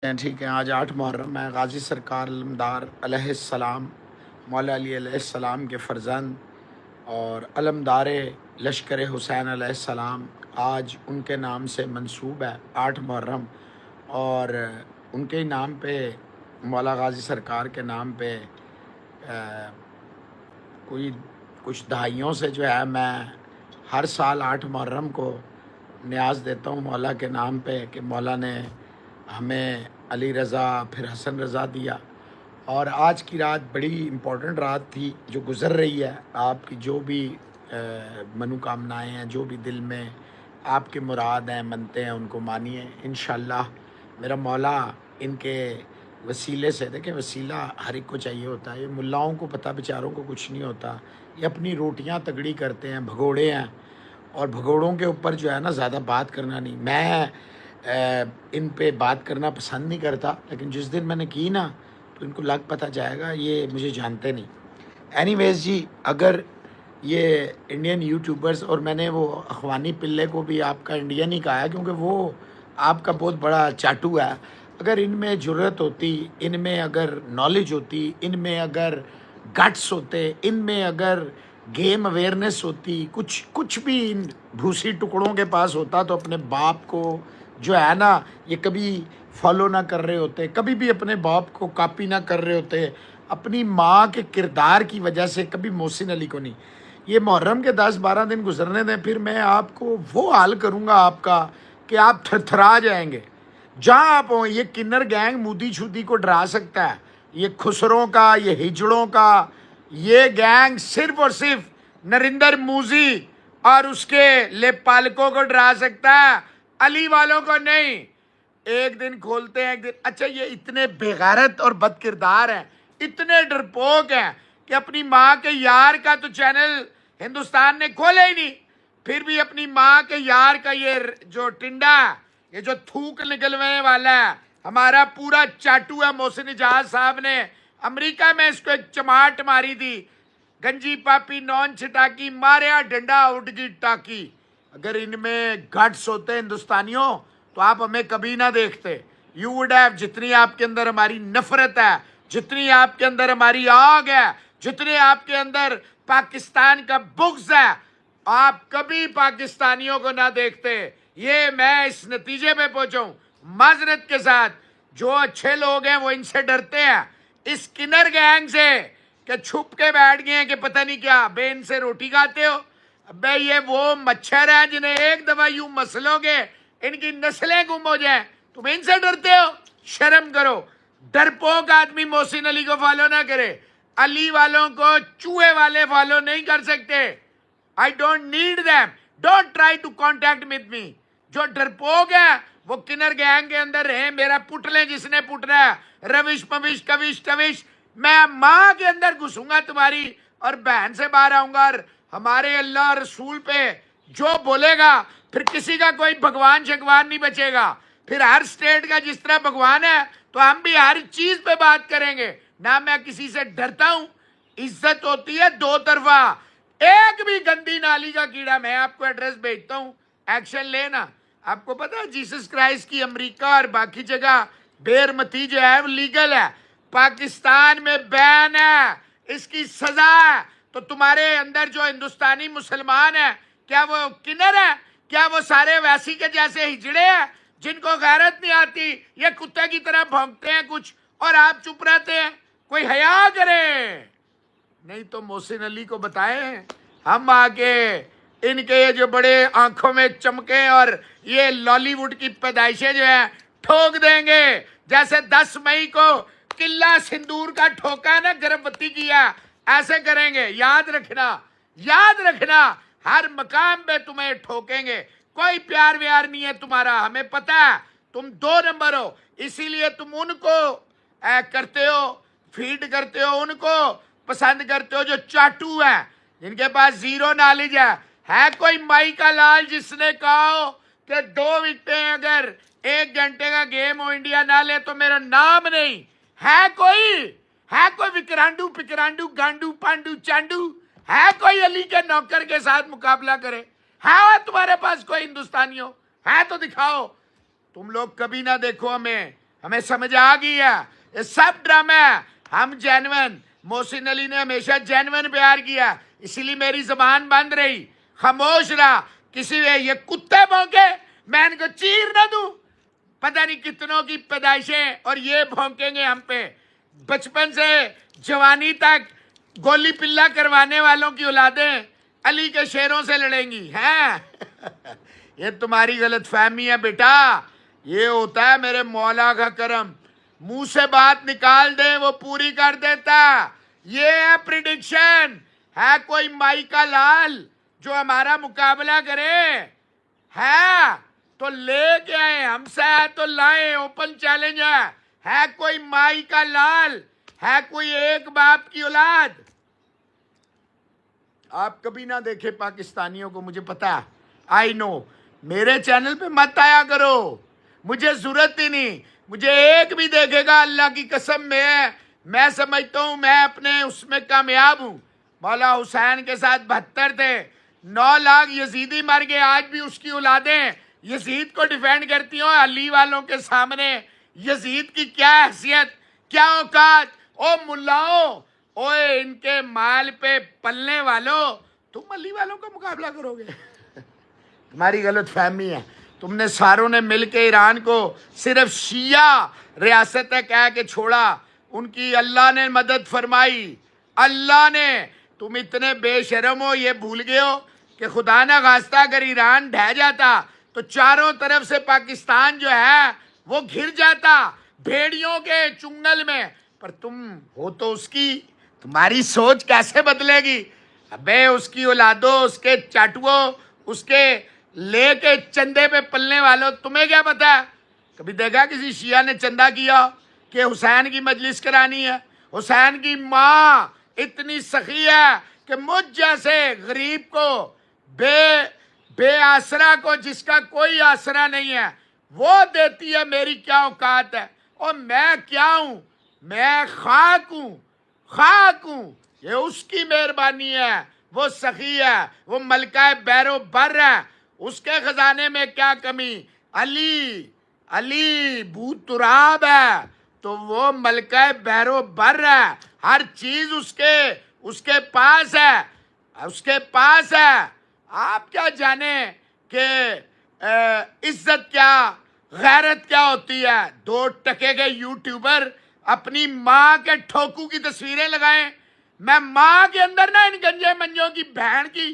ठीक है। आज 8 मुहर्रम है। गाजी सरकार अलमदार अलैहिस्सलाम मौला अली अलैहिस्सलाम के फ़र्जंद और अलमदार लश्कर हुसैन अलैहिस्सलाम आज उनके नाम से मंसूब है 8 मुहर्रम। और उनके ही नाम पे मौला गाजी सरकार के नाम पे कोई कुछ दहाइयों से जो है मैं हर साल 8 मुहर्रम को न्याज देता हूँ मौला के नाम पे कि मौला ने हमें अली रज़ा फिर हसन रज़ा दिया। और आज की रात बड़ी इम्पोर्टेंट रात थी जो गुज़र रही है। आपकी जो भी मनोकामनाएँ हैं, जो भी दिल में आपके मुराद हैं, मनते हैं, उनको मानिए इंशाअल्लाह। मेरा मौला इनके वसीले से, देखिए वसीला हर एक को चाहिए होता है। ये मुल्लाओं को पता, बेचारों को कुछ नहीं होता। ये अपनी रोटियां तगड़ी करते हैं, भगोड़े हैं, और भगोड़ों के ऊपर जो है ना ज़्यादा बात करना नहीं। मैं इन पे बात करना पसंद नहीं करता, लेकिन जिस दिन मैंने की ना तो इनको लग पता जाएगा ये मुझे जानते नहीं। एनीवेज जी, अगर ये इंडियन यूट्यूबर्स, और मैंने वो अखवानी पिल्ले को भी आपका इंडियन ही कहा है क्योंकि वो आपका बहुत बड़ा चाटू है। अगर इनमें जुर्रत होती, इनमें अगर नॉलेज होती, इनमें अगर गट्स होते, इनमें अगर गेम अवेयरनेस होती, कुछ भी इन भूसी टुकड़ों के पास होता तो अपने बाप को जो है ना ये कभी फॉलो ना कर रहे होते, कभी भी अपने बाप को कॉपी ना कर रहे होते। अपनी माँ के किरदार की वजह से कभी मोहसिन अली को नहीं। ये मुहर्रम के 10-12 दिन गुजरने दें, फिर मैं आपको वो हाल करूँगा आपका कि आप थरथरा जाएंगे। जहाँ आप हो, ये किन्नर गैंग मूदी छूदी को डरा सकता है, ये खुसरों का, ये हिजड़ों का, ये गैंग सिर्फ और सिर्फ नरिंदर मूजी और उसके लेपालकों को डरा सकता है, अली वालों को नहीं। एक दिन खोलते हैं, एक दिन अच्छा, ये इतने बेगैरत और बदकिरदार हैं, इतने डरपोक हैं कि अपनी माँ के यार का तो चैनल हिंदुस्तान ने खोला ही नहीं, फिर भी अपनी माँ के यार का ये जो टिंडा, ये जो थूक निकलवाने वाला है, हमारा पूरा चाटू है मोहसिन इजाज साहब ने अमेरिका में इसको एक चमाट मारी थी, गंजी पापी नॉन छिटाकी मारिया डंडा उड़ गई टाकी। अगर इनमें गट्स होते हिंदुस्तानियों तो आप हमें कभी ना देखते। यू वुड हैव, जितनी आपके अंदर हमारी नफरत है, जितनी आपके अंदर हमारी आग है, जितने आपके अंदर पाकिस्तान का बुग़्ज़ है, आप कभी पाकिस्तानियों को ना देखते। ये मैं इस नतीजे पे पहुंचा हूं माजरत के साथ। जो अच्छे लोग हैं वो इनसे डरते हैं, इस किन्नर गैंग से, कि छुप के बैठ गए हैं कि पता नहीं क्या बे इनसे रोटी खाते हो। अबे ये वो मच्छर है जिन्हें एक दफा यूं मसलोगे इनकी नस्लें गुम हो जाए, तुम इनसे डरते हो? शर्म करो। डरपोक आदमी मोहसिन अली को फॉलो ना करे, अली वालों को चूहे वाले फॉलो नहीं कर सकते। I don't need them, don't try to contact with me. जो डरपोक है वो किन्नर गैंग के अंदर है, मेरा पुटले जिसने पुटना है, रविश पविश कविश टविश, मैं माँ के अंदर घुसूंगा तुम्हारी और बहन से बाहर आऊंगा। और हमारे अल्लाह रसूल पे जो बोलेगा, फिर किसी का कोई भगवान शगवान नहीं बचेगा। फिर हर स्टेट का जिस तरह भगवान है तो हम भी हर चीज पे बात करेंगे ना। मैं किसी से डरता हूं, इज्जत होती है दो तरफा। एक भी गंदी नाली का कीड़ा, मैं आपको एड्रेस भेजता हूं, एक्शन लेना। आपको पता है जीसस क्राइस्ट की अमेरिका और बाकी जगह बेरमती जो है वो लीगल है, पाकिस्तान में बैन है, इसकी सजा है। तो तुम्हारे अंदर जो हिंदुस्तानी मुसलमान है, क्या वो किन्नर है? क्या वो सारे वैसी के जैसे हिजड़े हैं जिनको गैरत नहीं आती? ये कुत्ते की तरह भौंकते हैं कुछ और आप चुप रहते हैं। कोई हया करे, नहीं तो मोहसिन अली को बताएं हम आके इनके ये जो बड़े आंखों में चमके और ये लॉलीवुड की पैदाइशें जो है ठोक देंगे। जैसे 10 मई को किला सिंदूर का ठोका ना, गर्भवती किया, ऐसे करेंगे। याद रखना, याद रखना, हर मकाम पे तुम्हें ठोकेंगे। कोई प्यार व्यार नहीं है तुम्हारा, हमें पता है तुम 2 नंबर हो, इसीलिए तुम उनको करते हो, फीड करते हो, उनको पसंद करते हो जो चाटू है, जिनके पास जीरो नॉलेज है कोई माई का लाल जिसने कहा हो कि 2 विकेटें अगर 1 घंटे का गेम हो इंडिया ना ले तो मेरा नाम नहीं है? कोई विक्रांडू पिकरांडू गांडू पांडू चांडू है कोई अली के नौकर के साथ मुकाबला करे? है तुम्हारे पास कोई हिंदुस्तानियों? है तो दिखाओ। तुम लोग कभी ना देखो हमें, हमें समझ आ गई है, ये सब ड्रामा है। हम जेन्युइन, मोहसिन अली ने हमेशा जेन्युइन प्यार किया, इसीलिए मेरी जबान बंद रही, खामोश रहा। किसी ये कुत्ते भौंके, मैं इनको चीर ना दूं, पता नहीं कितनों की पैदाइशें, और ये भौंकेंगे हम पे। बचपन से जवानी तक गोली पिल्ला करवाने वालों की औलादें अली के शेरों से लड़ेंगी हैं। ये तुम्हारी गलत फहमी है बेटा, ये होता है मेरे मौला का करम, मुंह से बात निकाल दे वो पूरी कर देता। ये है प्रिडिक्शन। है कोई माई का लाल जो हमारा मुकाबला करे? है तो लेके आए, हमसे है तो लाए, ओपन चैलेंज है कोई माई का लाल, है कोई एक बाप की औलाद? आप कभी ना देखे पाकिस्तानियों को, मुझे पता, आई नो। मेरे चैनल पे मत आया करो, मुझे जरूरत ही नहीं। मुझे एक भी देखेगा, अल्लाह की कसम मैं समझता हूं मैं अपने उसमें कामयाब हूं। मौला हुसैन के साथ 72 थे, 9 लाख यजीदी मर गए, आज भी उसकी औलादें यजीद को डिफेंड करती हो। अली वालों के सामने यजीद की क्या हैसियत, क्या औकात? ओ मुल्लाओ, ओए इनके माल पे पलने वालों, तुम अली वालों का मुकाबला करोगे? तुम्हारी गलत फहमी है। तुमने सारों ने मिलकर ईरान को सिर्फ शिया रियासत कह के छोड़ा, उनकी अल्लाह ने मदद फरमाई, अल्लाह ने। तुम इतने बेशरम हो, ये भूल गए हो कि खुदा ना खास्ता अगर ईरान ढह जाता तो चारों तरफ से पाकिस्तान जो है वो घिर जाता भेड़ियों के चुंगल में। पर तुम हो तो उसकी, तुम्हारी सोच कैसे बदलेगी? अबे उसकी औलादो, उसके चाटुओ, उसके लेके चंदे पे पलने वालों, तुम्हें क्या पता? कभी देखा किसी शिया ने चंदा किया कि हुसैन की मजलिस करानी है? हुसैन की माँ इतनी सखी है कि मुझ जैसे गरीब को, बेआसरा को, जिसका कोई आसरा नहीं है, वो देती है। मेरी क्या औकात है? और मैं क्या हूं? मैं खाक हूं, खाक हूं। ये उसकी मेहरबानी है, वो सखी है, वो मलका बैरो बर है, उसके खजाने में क्या कमी? अली, अली भूतुराब है तो वो मलका बैरो बर है, हर चीज उसके पास है, उसके पास है। आप क्या जाने कि इज्जत क्या, गैरत क्या होती है? 2 टके के यूट्यूबर अपनी माँ के ठोकू की तस्वीरें लगाएं, मैं माँ के अंदर ना इन गंजे मंजों की बहन की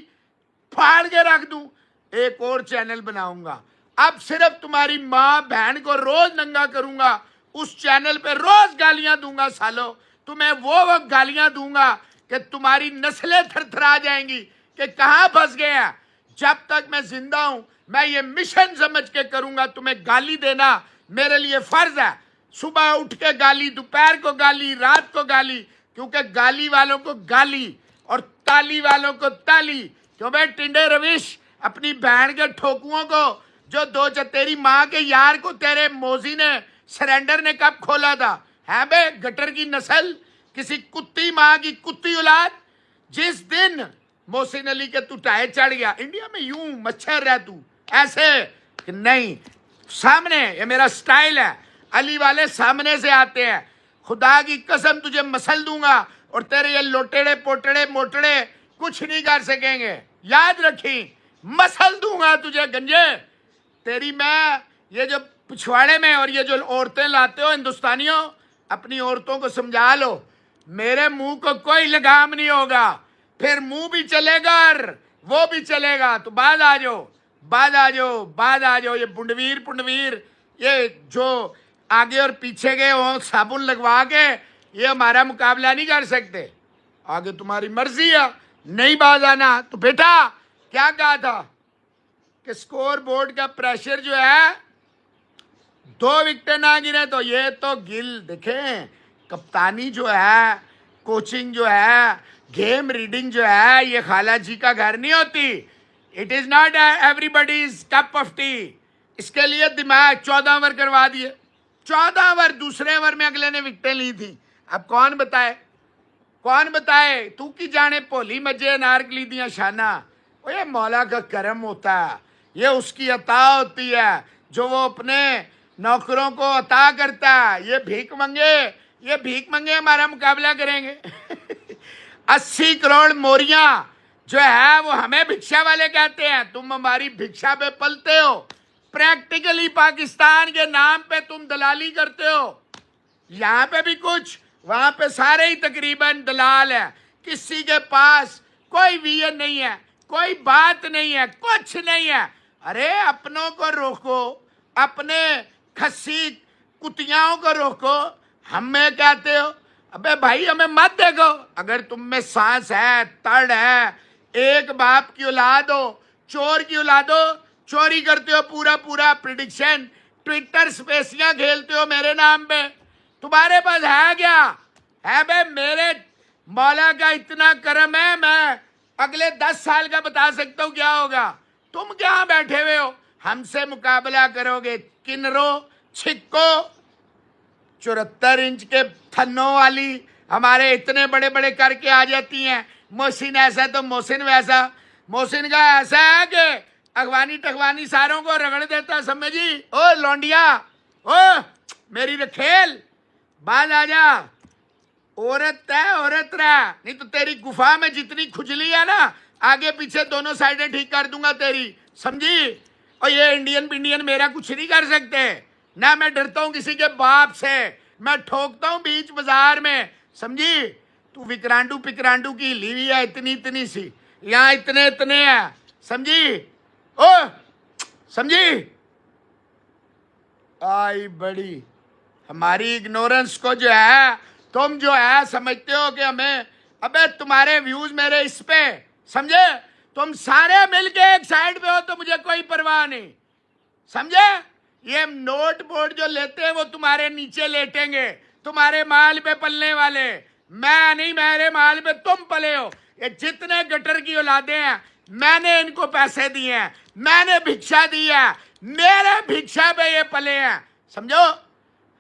फाड़ के रख दूं। एक और चैनल बनाऊंगा, अब सिर्फ तुम्हारी माँ बहन को रोज नंगा करूंगा, उस चैनल पे रोज गालियां दूंगा। सालो तुम्हें वो गालियां दूंगा कि तुम्हारी नस्लें थरथरा जाएंगी कि कहां फंस गए हैं। जब तक मैं जिंदा हूं मैं ये मिशन समझ के करूंगा। तुम्हें गाली देना मेरे लिए फर्ज है, सुबह उठ के गाली, दोपहर को गाली, रात को गाली, क्योंकि गाली वालों को गाली और ताली वालों को ताली। क्यों बे टिंडे रविश, अपनी बहन के ठोकुओं को, जो तेरी माँ के यार को तेरे मोजी ने, सरेंडर ने कब खोला था? है बे गटर की नस्ल, किसी कुत्ती माँ की कुत्ती औलाद। जिस दिन मोहसिन अली के तू टायर चढ़ गया, इंडिया में यूं मच्छर रह तू ऐसे कि नहीं, सामने, ये मेरा स्टाइल है, अली वाले सामने से आते हैं। खुदा की कसम तुझे मसल दूंगा और तेरे ये लोटेड़े पोटड़े मोटड़े कुछ नहीं कर सकेंगे, याद रखी, मसल दूंगा तुझे गंजे। तेरी मैं ये जो पिछवाड़े में और ये जो औरतें लाते हो हिंदुस्तानियों, अपनी औरतों को समझा लो, मेरे मुंह को कोई लगाम नहीं होगा, फिर मुंह भी चलेगा और वो भी चलेगा। तो बाद आ जाओ, बाद आ जाओ, बाद आ जाओ। ये पुंडवीर ये जो आगे और पीछे के हो साबुन लगवा के ये हमारा मुकाबला नहीं कर सकते। आगे तुम्हारी मर्जी है, नहीं बाज आना तो बेटा क्या कहा था कि स्कोर बोर्ड का प्रेशर जो है, 2 विकेट ना गिरे तो ये तो गिल देखें। कप्तानी जो है, कोचिंग जो है, गेम रीडिंग जो है, ये खाला जी का घर नहीं होती। It is not everybody's cup of T. इसके लिए दिमाग 14 ओवर करवा दिए, 14 ओवर, दूसरे ओवर में अगले ने विकेटें ली थी। अब कौन बताए, कौन बताए? तू की जाने भोली मजे नारकली दियां शाना। वो ये मौला का करम होता है, ये उसकी अता होती है जो वो अपने नौकरों को अता करता है। ये भीख मंगे हमारा मुकाबला करेंगे। 80 करोड़ मोरियां जो है वो हमें भिक्षा वाले कहते हैं। तुम हमारी भिक्षा पे पलते हो। प्रैक्टिकली पाकिस्तान के नाम पे तुम दलाली करते हो। यहाँ पे भी कुछ, वहां पे सारे ही तकरीबन दलाल है। किसी के पास कोई विजन नहीं है, कोई बात नहीं है, कुछ नहीं है। अरे अपनों को रोको, अपने खस्सी कुतियाओं को रोको, हमें कहते हो। अबे भाई हमें मत देखो। अगर तुम में सांस है, तड़ है, एक बाप की औलाद हो, चोर की औलाद हो, चोरी करते हो पूरा पूरा प्रिडिक्शन, ट्विटर स्पेसियां खेलते हो मेरे नाम पे, तुम्हारे पास है क्या? है बे, मेरे मौला का इतना करम है, मैं अगले 10 साल का बता सकता हूं क्या होगा। तुम क्या बैठे हुए हो, हमसे मुकाबला करोगे? किन्नरो, छिक्को, 74 इंच के थन्नों वाली हमारे इतने बड़े बड़े करके आ जाती हैं। मोहसिन ऐसा तो मोहसिन वैसा। मोहसिन का ऐसा है कि अगवानी टगवानी सारों को रगड़ देता, समझी? ओ लौंडिया, ओ मेरी रखेल, बाल आ जा। औरत है, औरत रहा, नहीं तो तेरी गुफा में जितनी खुजली है ना, आगे पीछे दोनों साइडें ठीक कर दूंगा तेरी, समझी? और ये इंडियन पिंडियन मेरा कुछ नहीं कर सकते ना। मैं डरता हूं किसी के बाप से, मैं ठोकता हूं बीच बाजार में, समझी? तू विकरांडू पिकरांडू की हिली हुई है, इतनी इतनी सी, यहाँ इतने इतने है, समझी? ओ समझी? आई बड़ी हमारी इग्नोरेंस को जो है, तुम जो है समझते हो कि हमें, अबे तुम्हारे व्यूज मेरे इस पे, समझे? तुम सारे मिलके एक साइड पे हो तो मुझे कोई परवाह नहीं, समझे? ये नोट बोर्ड जो लेते हैं वो तुम्हारे नीचे लेटेंगे, तुम्हारे माल पे पलने वाले। मैं नहीं, मेरे माल पे तुम पले हो। ये जितने गटर की औलादे हैं, मैंने इनको पैसे दिए हैं, मैंने भिक्षा दी है, मेरे भिक्षा पे ये पले हैं, समझो?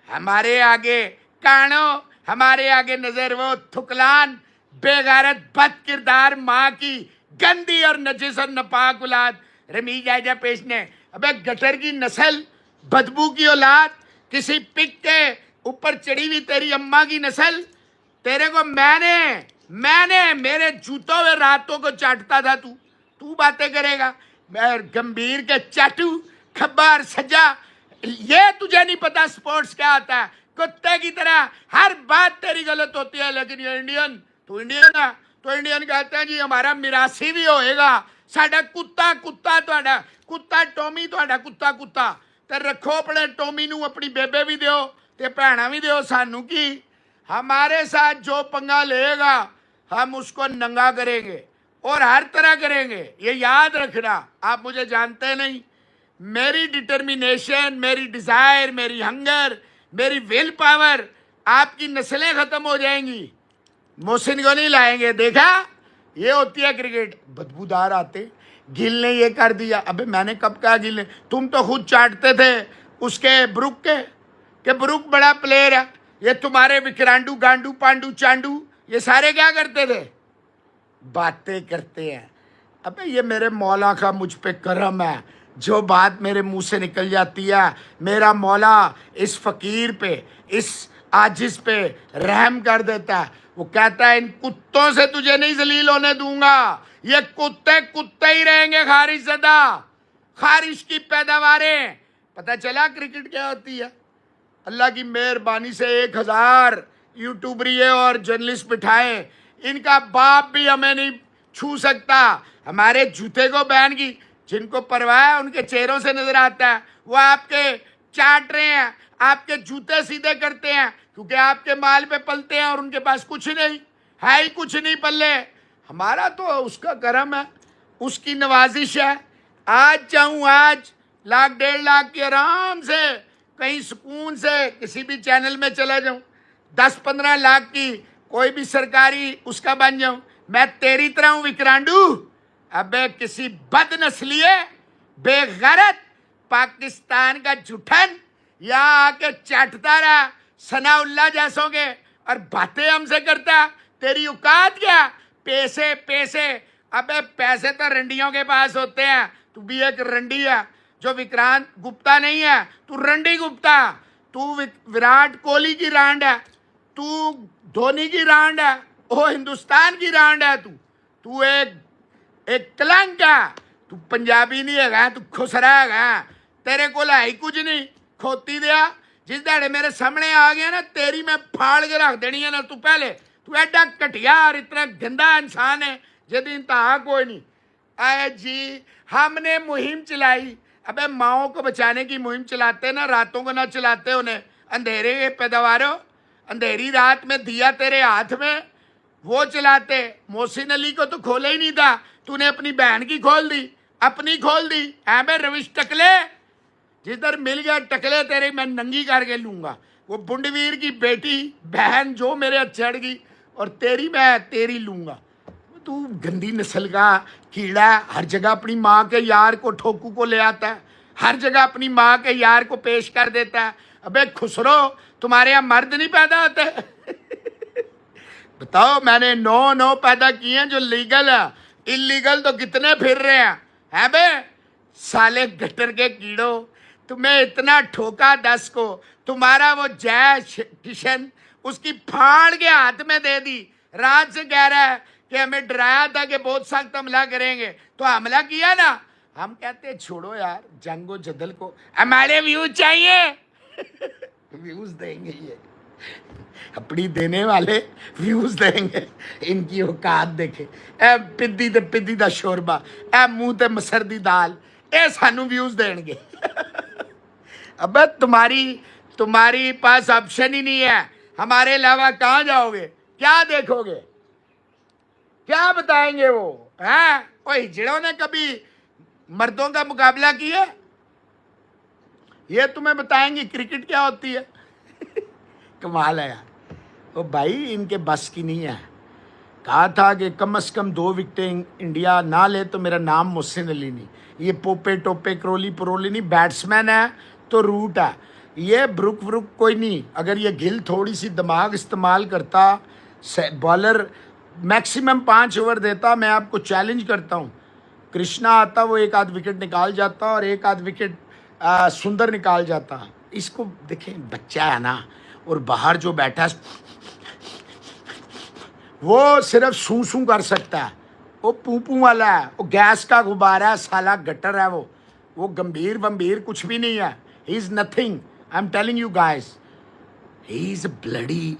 हमारे आगे कानो, हमारे आगे नजर वो थुकलान, बेगैरत बद किरदार माँ की गंदी और नजिस और नपाक औलाद रमी जायजा पेशने। अबे गटर की नस्ल, बदबू की औलाद, किसी पिक के ऊपर चढ़ी हुई तेरी अम्मा की नस्ल। तेरे को मैंने मेरे जूतों में रातों को चाटता था। तू बातें करेगा? मैं गंभीर के चाटू, खब्बार सज्जा, ये तुझे नहीं पता स्पोर्ट्स क्या आता है। कुत्ते की तरह हर बात तेरी गलत होती है। लेकिन ये इंडियन, तू इंडियन है तो इंडियन कहते हैं जी हमारा मिरासी भी होएगा। साडा कुत्ता कुत्ता टोमी, तुहाडा कुत्ता ते रखो अपने टोमी नू, अपनी बेबे भी दियो ते भैणा भी दियो। सानू की, हमारे साथ जो पंगा लेगा हम उसको नंगा करेंगे और हर तरह करेंगे। ये याद रखना, आप मुझे जानते नहीं। मेरी डिटर्मिनेशन, मेरी डिजायर, मेरी हंगर, मेरी विल पावर, आपकी नस्लें खत्म हो जाएंगी, मोहसिन को नहीं लाएंगे। देखा, ये होती है क्रिकेट। बदबूदार आते, गिल ने ये कर दिया। अबे मैंने कब कहा गिल ने? तुम तो खुद चाटते थे उसके ब्रुक के ब्रुक बड़ा प्लेयर है। ये तुम्हारे विक्रांडू गांडू पांडू चांडू ये सारे क्या करते थे? बातें करते हैं। अबे ये मेरे मौला का मुझ पे करम है, जो बात मेरे मुंह से निकल जाती है, मेरा मौला इस फकीर पे, इस आजिज पे रहम कर देता है। वो कहता है इन कुत्तों से तुझे नहीं जलील होने दूंगा। ये कुत्ते ही रहेंगे खारिश ज़दा, खारिश की पैदावारें। पता चला क्रिकेट क्या होती है? अल्लाह की मेहरबानी से 1000 यूट्यूबरिए और जर्नलिस्ट बिठाए, इनका बाप भी हमें नहीं छू सकता। हमारे जूते को बैन की, जिनको परवाह है उनके चेहरों से नजर आता है। वो आपके चाट रहे हैं, आपके जूते सीधे करते हैं, क्योंकि आपके माल पे पलते हैं और उनके पास कुछ नहीं है, ही कुछ नहीं पल्ले। हमारा तो उसका करम है, उसकी नवाजिश है। आज चाहूँ आज 1 1.5 लाख की आराम से कहीं सुकून से किसी भी चैनल में चला जाऊं, 10-15 लाख की कोई भी सरकारी उसका बन जाऊं। मैं तेरी तरह हूं विक्रांडू? अबे किसी बदनस्लिए बेगैरत पाकिस्तान का जुठन यहाँ आके चाटता रहा सनाउल्ला जैसों के, और बातें हमसे करता। तेरी औकात क्या? पैसे। अबे पैसे तो रंडियों के पास होते हैं, तू भी एक रंडी है। जो विक्रांत गुप्ता नहीं है, तू रणडी गुप्ता, तू विराट कोहली की रांड है, तू धोनी की रांड है, ओ हिंदुस्तान की रांड है, तू एक कलंक है, तू पंजाबी नहीं है, तू खुसरा है, तेरे को है कुछ नहीं, खोती दिया। जिस दाड़े मेरे सामने आ गया ना, तेरी मैं फाड़ के रख देनी है ना। तू एडा घटिया और इतना गंदा इंसान है जिसकी इंतहा कोई नहीं। आए जी, हमने मुहिम चलाई। अबे माओ को बचाने की मुहिम चलाते ना, रातों को ना चलाते उन्हें। अंधेरे के पैदावारों, अंधेरी रात में दिया तेरे हाथ में, वो चलाते। मोहसिन अली को तो खोला ही नहीं था, तूने अपनी बहन की खोल दी, अपनी खोल दी। है बे रविश टकले, जिधर मिल गया टकले तेरे मैं नंगी करके लूंगा। वो बुंडवीर की बेटी बहन जो मेरे चढ़ गई, और तेरी मैं तेरी लूंगा। तू गंदी नस्ल का कीड़ा, हर जगह अपनी माँ के यार को ठोकू को ले आता है, हर जगह अपनी माँ के यार को पेश कर देता है। अबे खुसरो, तुम्हारे यहाँ मर्द नहीं पैदा होते? बताओ, मैंने 9 पैदा किए हैं जो लीगल है, इलीगल तो कितने फिर रहे हैं बे साले गटर के कीड़ो। तुम्हें इतना ठोका 10 को, तुम्हारा वो जय किशन उसकी फाड़ के हाथ में दे दी। रात से कह रहा है कि हमें डराया था कि बहुत सख्त हमला करेंगे, तो हमला किया ना। हम कहते छोड़ो यार जंगो जदल को, हमारे व्यूज चाहिए। व्यूज देंगे ये, अपनी देने वाले व्यूज देंगे। इनकी औकात देखे, ए पिद्दी दा शोरबा, ए मुंह ते मसर दी दाल, ए सानू व्यूज देंगे। अब तुम्हारी पास ऑप्शन ही नहीं है, हमारे अलावा कहाँ जाओगे? क्या देखोगे? क्या बताएंगे वो? हैं वो हिजड़ों ने कभी मर्दों का मुकाबला किया? ये तुम्हें बताएंगे क्रिकेट क्या होती है। कमाल है यार। ओ भाई, इनके बस की नहीं है। कहा था कि कम से कम 2 विकेटें इंडिया ना ले तो मेरा नाम मोहसिन अली नहीं। ये पोपे टोपे करोली परोली नहीं, बैट्समैन है तो रूट है। ये ब्रुक कोई नहीं। अगर ये गिल थोड़ी सी दिमाग इस्तेमाल करता, बॉलर मैक्सिमम 5 ओवर देता, मैं आपको चैलेंज करता हूँ, कृष्णा आता वो 1 आध विकेट निकाल जाता, और 1 आध विकेट सुंदर निकाल जाता। इसको देखें, बच्चा है ना, और बाहर जो बैठा है वो सिर्फ सूं कर सकता है। वो पू वाला है, वो गैस का गुब्बारा है, साला गटर है वो गंभीर कुछ भी नहीं है। He is nothing, I am telling you guys. He is a bloody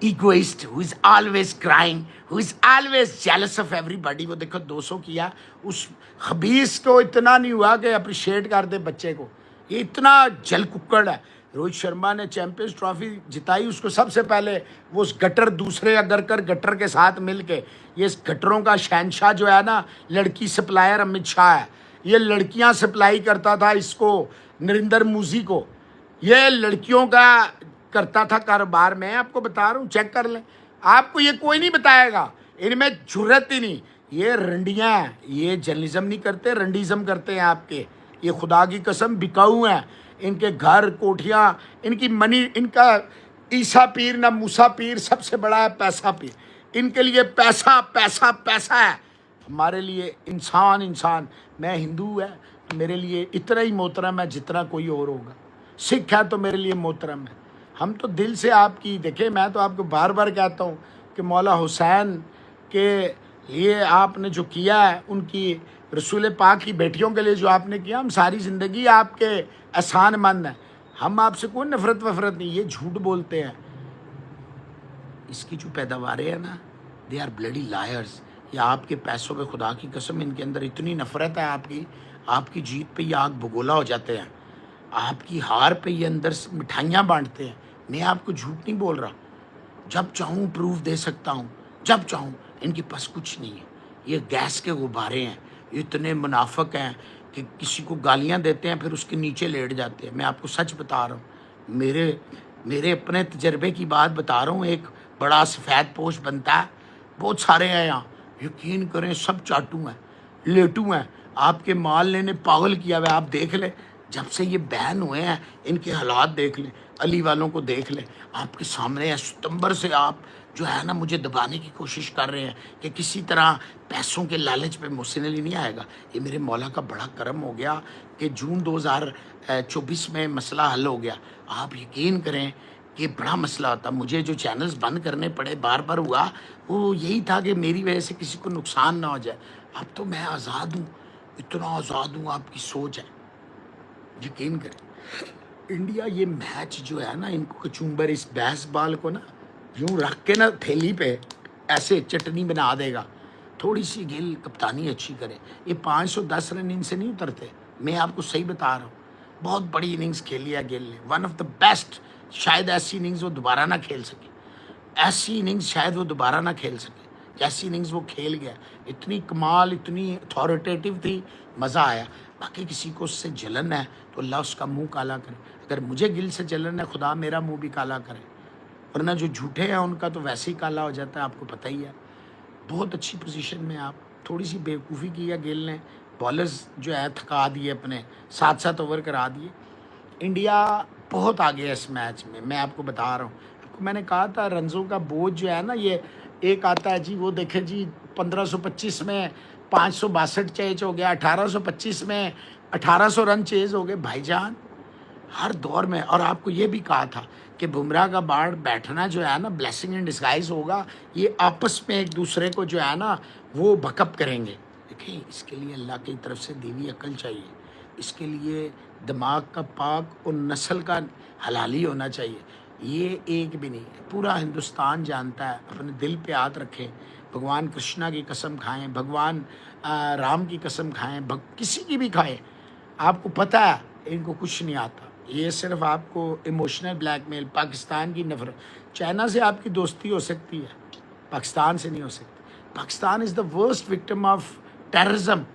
egoist who is always crying, who is always jealous of everybody। वो देखो 200 किया, उस खबीस को इतना नहीं हुआ कि अप्रिशिएट कर दे बच्चे को। ये इतना जल कुक्कड़ है। रोहित शर्मा ने चैंपियंस ट्रॉफी जिताई, उसको सबसे पहले वो उस गटर दूसरे गटर के साथ मिल के, ये इस गटरों का शहनशाह जो है ना, लड़की सप्लायर अमित शाह है। ये लड़कियां सप्लाई करता था इसको, नरेंद्र मोदी को। ये लड़कियों का करता था कारोबार। में आपको बता रहा हूँ, चेक कर लें, आपको ये कोई नहीं बताएगा। इनमें जुर्रत ही नहीं। ये रंडियाँ हैं, ये जर्नलिज्म नहीं करते, रंडीज़म करते हैं आपके। ये खुदा की कसम बिकाऊ हैं। इनके घर कोठियाँ, इनकी मनी, इनका ईसा पीर ना मूसा पीर, सबसे बड़ा है पैसा पीर। इनके लिए पैसा पैसा पैसा है, हमारे लिए इंसान। मैं हिंदू है तो मेरे लिए इतना ही मोहतरम है जितना कोई और होगा। सिख है तो मेरे लिए मोहतरम है। हम तो दिल से आपकी, देखे मैं तो आपको बार बार कहता हूँ कि मौला हुसैन के लिए आपने जो किया है, उनकी रसूल पाक की बेटियों के लिए जो आपने किया, हम सारी ज़िंदगी आपके एहसानमंद हैं। हम आपसे कोई नफरत वफरत नहीं। ये झूठ बोलते हैं। इसकी जो पैदावारें हैं ना, दे आर ब्लडी लायर्स। ये आपके पैसों पे, खुदा की कसम, इनके अंदर इतनी नफरत है आपकी जीत पे ये आग भगोला हो जाते हैं। आपकी हार पे ये अंदर मिठाइयाँ बांटते हैं। मैं आपको झूठ नहीं बोल रहा, जब चाहूँ प्रूफ दे सकता हूँ, जब चाहूँ। इनके पास कुछ नहीं है, ये गैस के गुब्बारे हैं। इतने मुनाफिक हैं कि किसी को गालियाँ देते हैं फिर उसके नीचे लेट जाते हैं। मैं आपको सच बता रहा हूँ, मेरे अपने तजर्बे की बात बता रहा हूँ। एक बड़ा सफ़ेद पोश बनता है, बहुत सारे हैं यहाँ, यकीन करें सब चाटू हैं, लेटू हैं। आपके माल ने पागल किया हुआ। आप देख लें, जब से ये बैन हुए हैं इनके हालात देख लें। अली वालों को देख लें, आपके सामने है, सितंबर से आप जो है ना मुझे दबाने की कोशिश कर रहे हैं कि किसी तरह पैसों के लालच पे मोहसिन अली नहीं आएगा। ये मेरे मौला का बड़ा करम हो गया कि जून 2024 में मसला हल हो गया। आप यकीन करें कि बड़ा मसला होता, मुझे जो चैनल्स बंद करने पड़े बार बार हुआ, वो यही था कि मेरी वजह से किसी को नुकसान ना हो जाए। अब तो मैं आज़ाद हूँ, इतना आज़ाद हूँ, आपकी सोच है, यकीन करें। इंडिया ये मैच जो है ना, इनको कचूम्बर इस बैस बाल को ना यूं रख के ना थैली पे ऐसे चटनी बना देगा। थोड़ी सी गिल कप्तानी अच्छी करे, ये 510 रन इनसे नहीं उतरते, मैं आपको सही बता रहा हूँ। बहुत बड़ी इनिंग्स खेली है गिल ने, वन ऑफ द बेस्ट। शायद ऐसी इनिंग्स वो दोबारा ना खेल सके, ऐसी इनिंग्स शायद वो दोबारा ना खेल सके जैसी इनिंग्स वो खेल गया। इतनी कमाल, इतनी अथॉरिटेटिव थी, मज़ा आया। बाकी किसी को उससे जलन है तो अल्लाह उसका मुंह काला करे। अगर मुझे गिल से जलन है, खुदा मेरा मुंह भी काला करे, वरना जो झूठे हैं उनका तो वैसे ही काला हो जाता है, आपको पता ही है। बहुत अच्छी पोजीशन में आप, थोड़ी सी बेवकूफ़ी की है गिल ने, बॉलर्स जो है थका दिए, अपने 7-7 ओवर करा दिए। इंडिया बहुत आगे है इस मैच में, मैं आपको बता रहा हूँ। आपको मैंने कहा था रनों का बोझ जो है ना, ये एक आता है जी, वो देखें जी 1525 में 562 चेज हो गया, 1825 में 1800 रन चेज हो गए भाईजान, हर दौर में। और आपको ये भी कहा था कि बुमराह का बाढ़ बैठना जो है ना ब्लेसिंग इन डिस्गाइज होगा, ये आपस में एक दूसरे को जो है ना वो बकअप करेंगे। देखिए, इसके लिए अल्लाह की तरफ से दीवी अकल चाहिए, इसके लिए दिमाग का पाक और नस्ल का हलाली होना चाहिए। ये एक भी नहीं है, पूरा हिंदुस्तान जानता है। अपने दिल पे हाथ रखें, भगवान कृष्णा की कसम खाएं, भगवान राम की कसम खाएं, किसी की भी खाएं, आपको पता है इनको कुछ नहीं आता। ये सिर्फ आपको इमोशनल ब्लैकमेल, पाकिस्तान की नफरत। चाइना से आपकी दोस्ती हो सकती है, पाकिस्तान से नहीं हो सकती। Pakistan is the worst victim of terrorism.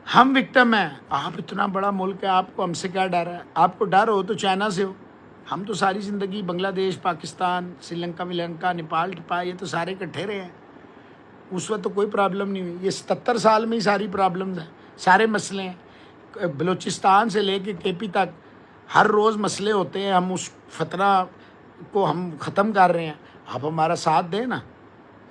हम विक्टिम हैं, आप इतना बड़ा मुल्क है, आपको हमसे क्या डर है? आपको डर हो तो चाइना से हो। हम तो सारी ज़िंदगी बांग्लादेश, पाकिस्तान, श्रीलंका विलंका, नेपाल टिपा, ये तो सारे इकट्ठे रहे हैं। उस वक्त तो कोई प्रॉब्लम नहीं हुई। ये 77 साल में ही सारी प्रॉब्लम्स हैं, सारे मसले हैं। बलूचिस्तान से लेके केपी तक हर रोज़ मसले होते हैं। हम उस फतरा को हम ख़त्म कर रहे हैं। आप हमारा साथ दें ना,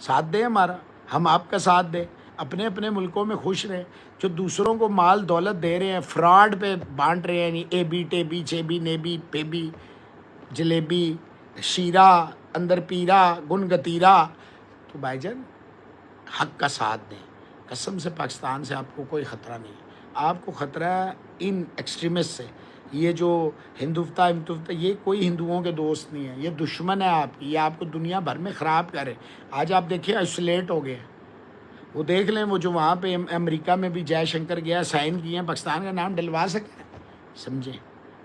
साथ दें हमारा, हम आपका साथ दें। अपने अपने मुल्कों में खुश रहें। जो दूसरों को माल दौलत दे रहे हैं, फ्रॉड पे बांट रहे हैं, ए बी टेबी छेबी नेबी पेबी जलेबी शीरा अंदर पीरा गुन गतीरा, तो भाईजान हक का साथ दें। कसम से पाकिस्तान से आपको कोई ख़तरा नहीं है। आपको ख़तरा है इन एक्सट्रीमिस्ट से। ये जो हिंदुत्व ये कोई हिंदुओं के दोस्त नहीं है, ये दुश्मन है आपकी, ये आपको दुनिया भर में ख़राब करे। आज आप देखिए आइसोलेट हो गए, वो देख लें, वो जो वहाँ पे अमेरिका में भी जयशंकर गया, साइन किए हैं, पाकिस्तान का नाम डलवा सकें। समझें,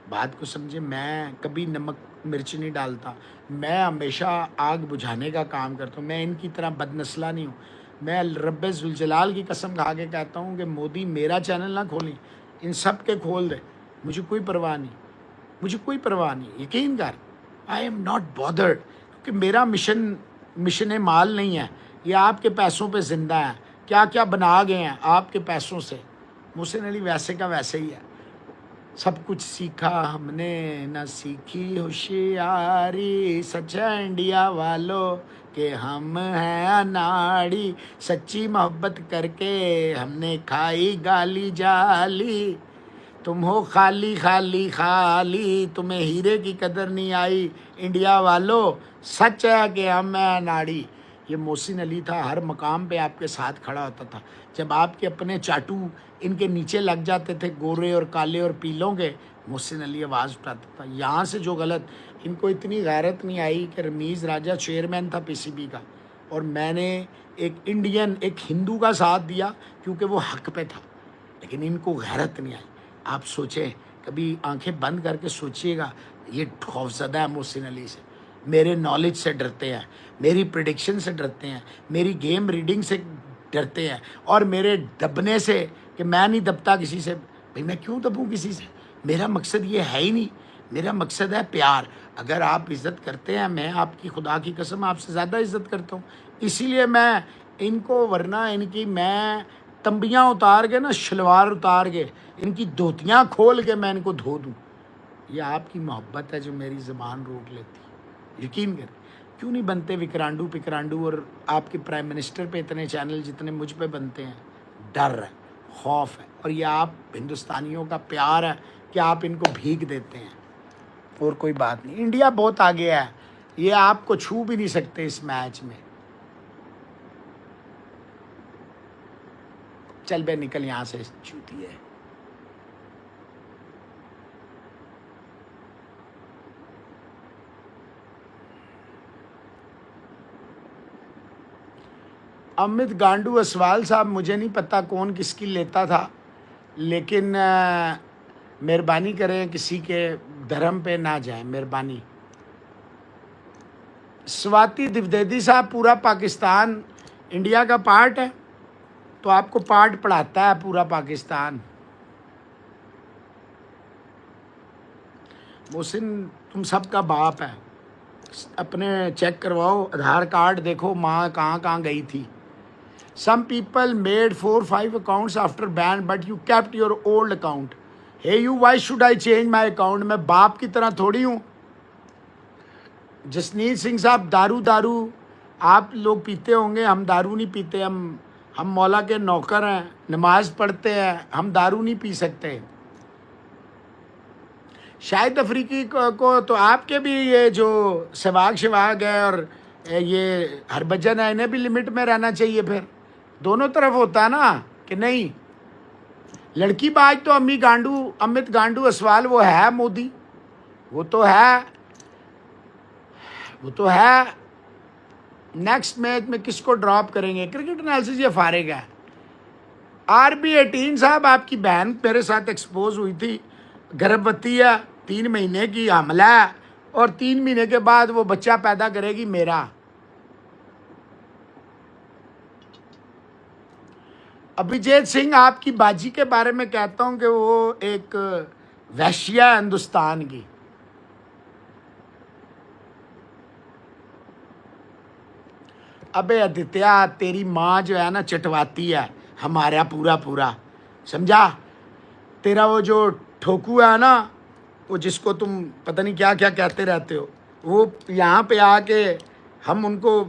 बात को समझें। मैं कभी नमक मिर्च नहीं डालता, मैं हमेशा आग बुझाने का काम करता हूँ। मैं इनकी तरह बदनस्ला नहीं हूँ। मैं रब्बे जुलजलाल की कसम खा के कहता हूँ कि मोदी मेरा चैनल ना खोलें, इन सब के खोल दे, मुझे कोई परवाह नहीं, मुझे कोई परवाह नहीं। यकीन कर, आई एम नॉट बॉदर्ड, क्योंकि मेरा मिशन माल नहीं है। ये आपके पैसों पे ज़िंदा है, क्या क्या बना गए हैं आपके पैसों से। मोहसिन अली वैसे का वैसे ही है। सब कुछ सीखा हमने, ना सीखी होशियारी, सच्चा इंडिया वालों के हम हैं अनाड़ी। सच्ची मोहब्बत करके हमने खाई गाली जाली, तुम हो खाली खाली खाली, तुम्हें हीरे की कदर नहीं आई। इंडिया वालों, सच है कि हम हैं अनाड़ी। ये मोहसिन अली था, हर मकाम पे आपके साथ खड़ा होता था। जब आपके अपने चाटू इनके नीचे लग जाते थे, गोरे और काले और पीलों के, मोहसिन अली आवाज़ उठाता था। यहाँ से जो गलत, इनको इतनी गैरत नहीं आई कि रमीज़ राजा चेयरमैन था पीसीबी का, और मैंने एक इंडियन, एक हिंदू का साथ दिया क्योंकि वो हक पे था, लेकिन इनको गैरत नहीं आई। आप सोचें, कभी आंखें बंद करके सोचिएगा, ये खौफज़दा है मोहसिन अली से। मेरे नॉलेज से डरते हैं, मेरी प्रिडिक्शन से डरते हैं, मेरी गेम रीडिंग से डरते हैं, और मेरे दबने से, कि मैं नहीं दबता किसी से। भाई मैं क्यों दबूँ किसी से? मेरा मकसद ये है ही नहीं। मेरा मकसद है प्यार। अगर आप इज़्ज़त करते हैं, मैं आपकी खुदा की कसम आपसे ज़्यादा इज़्ज़त करता हूँ, इसीलिए मैं इनको, वरना इनकी मैं तंबियाँ उतार के ना, शलवार उतार के, इनकी धोतियाँ खोल के मैं इनको धो दूँ। ये आपकी मोहब्बत है जो मेरी ज़बान रोक लेती है। यकीन करें, क्यों नहीं बनते विक्रांडू पिक्रांडू और आपके प्राइम मिनिस्टर पे इतने चैनल जितने मुझ पे बनते हैं। डर है, खौफ है, और ये आप हिंदुस्तानियों का प्यार है कि आप इनको भीग देते हैं, और कोई बात नहीं। इंडिया बहुत आगे है, ये आपको छू भी नहीं सकते इस मैच में। चल बे निकल यहाँ से चूतिए। अमित गांडू असवाल साहब, मुझे नहीं पता कौन किसकी लेता था, लेकिन मेहरबानी करें किसी के धर्म पे ना जाएं, मेहरबानी। स्वाति द्विवेदी साहब, पूरा पाकिस्तान इंडिया का पार्ट है, तो आपको पार्ट पढ़ाता है पूरा पाकिस्तान। मोहसिन तुम सबका बाप है, अपने चेक करवाओ, आधार कार्ड देखो, माँ कहाँ कहाँ गई थी। Some people made 4-5 accounts after ban, but you kept your old account. Hey you, why should I change my account? मैं बाप की तरह थोड़ी हूँ। जसनीत सिंह साहब, दारू आप लोग पीते होंगे, हम दारू नहीं पीते, हम मौला के नौकर हैं, नमाज पढ़ते हैं, हम दारू नहीं पी सकते। शाहिद अफरीकी को तो आपके भी ये जो सहवाग है और ये हरभजन है, इन्हें भी लिमिट में रहना चाहिए। फिर दोनों तरफ होता है ना कि नहीं। लड़की बाज तो अमित गांडू असवाल वो है मोदी, वो तो है। नेक्स्ट मैच में किसको ड्रॉप करेंगे? क्रिकेट एनालिसिस ये फारिग है। RB18 साहब, आपकी बहन मेरे साथ एक्सपोज हुई थी, गर्भवती है, 3 महीने की हमला है, और 3 महीने के बाद वो बच्चा पैदा करेगी मेरा। अभिजीत सिंह, आपकी बाजी के बारे में कहता हूं कि वो एक वैश्या है हिंदुस्तान की। अबे आदित्य, तेरी माँ जो है ना चटवाती है हमारा पूरा, समझा? तेरा वो जो ठोकू है ना, वो जिसको तुम पता नहीं क्या क्या कहते रहते हो, वो यहाँ पे आके हम उनको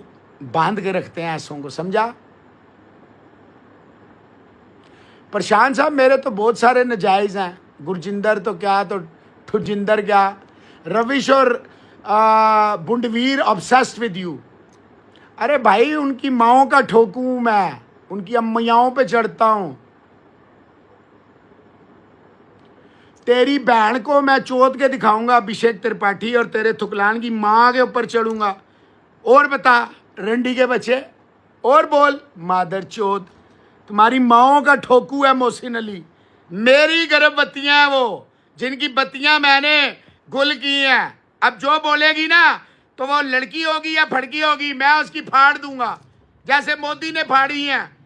बांध के रखते हैं ऐसों को, समझा? प्रशांत साहब, मेरे तो बहुत सारे नजायज़ हैं, गुरजिंदर तो क्या, तो ठुजिंदर क्या। रविश और बुंडवीर ऑब्सेस्ड विद यू। अरे भाई, उनकी माओं का ठोकू मैं, उनकी अम्मियाओं पे चढ़ता हूं। तेरी बहन को मैं चोद के दिखाऊंगा अभिषेक त्रिपाठी, और तेरे थुकलान की माँ के ऊपर चढ़ूंगा। और बता रंडी के बच्चे, और बोल मादर चोद, तुम्हारी माओं का ठोकू है मोहसिन अली। मेरी गर्भवतियां हैं वो, जिनकी बत्तियां मैंने गुल की हैं। अब जो बोलेगी ना, तो वो लड़की होगी या फड़की होगी, मैं उसकी फाड़ दूंगा, जैसे मोदी ने फाड़ी हैं।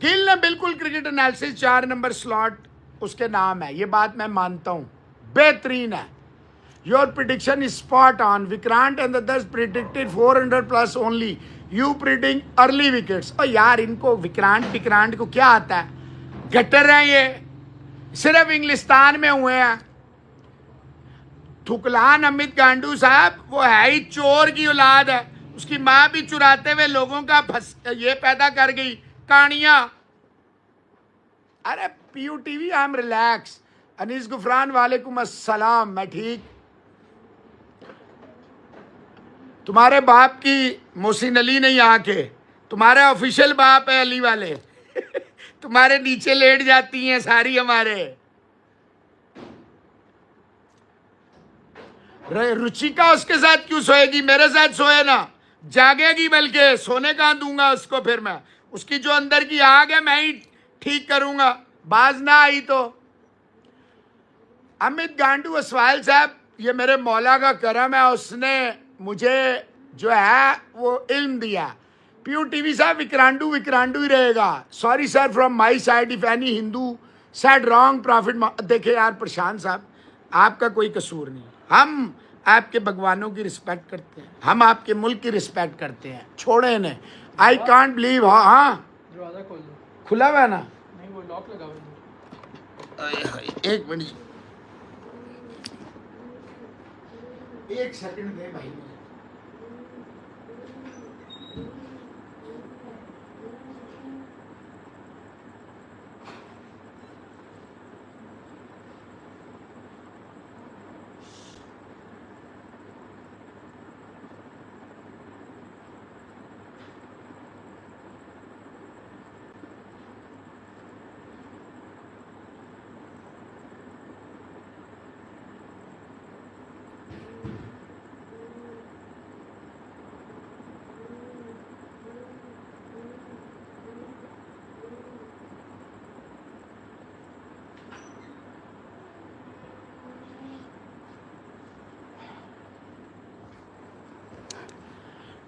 गिल ने बिल्कुल क्रिकेट एनालिसिस 4 नंबर स्लॉट उसके नाम है, ये बात मैं मानता हूं, बेहतरीन है। Your prediction is spot on. Vikrant and the others predicted 400+ only. You predict early wickets. और यार, इनको विक्रांत को क्या आता है? गटर हैं ये, सिर्फ इंग्लिस्तान में हुए हैं। थुकलान अमित गांडू साहब, वो है ही चोर की औलाद है। उसकी माँ भी चुराते हुए लोगों का ये पैदा कर गई कहानियां। अरे PUTV, I am relax. Anees Ghufran, वालेकुम अस्सलाम, मैं ठीक। तुम्हारे बाप की मोहसिन अली नहीं आके, तुम्हारा ऑफिशियल बाप है अली वाले। तुम्हारे नीचे लेट जाती हैं सारी हमारे। रुचिका उसके साथ क्यों सोएगी? मेरे साथ सोए ना, जागेगी, बल्कि सोने कहाँ दूंगा उसको। फिर मैं उसकी जो अंदर की आग है मैं ही ठीक करूंगा, बाज ना आई तो। अमित गांडू असवाल साहब, ये मेरे मौला का करम है, उसने मुझे जो है वो इल्म दिया। PUTV साहब, विक्रांडू ही रहेगा। Sorry sir from my side if any Hindu said wrong profit. देखे यार प्रशांत साहब, आपका कोई कसूर नहीं, हम आपके भगवानों की रिस्पेक्ट करते हैं, हम आपके मुल्क की रिस्पेक्ट करते हैं। छोड़े इन्हें। I can't believe. हाँ, दरवाजा खोल दो। खुला हुआ है ना? नहीं, वो लॉक लगा हुआ है। आए हाय, एक मिनट, एक सेकंड दे भाई मुझे।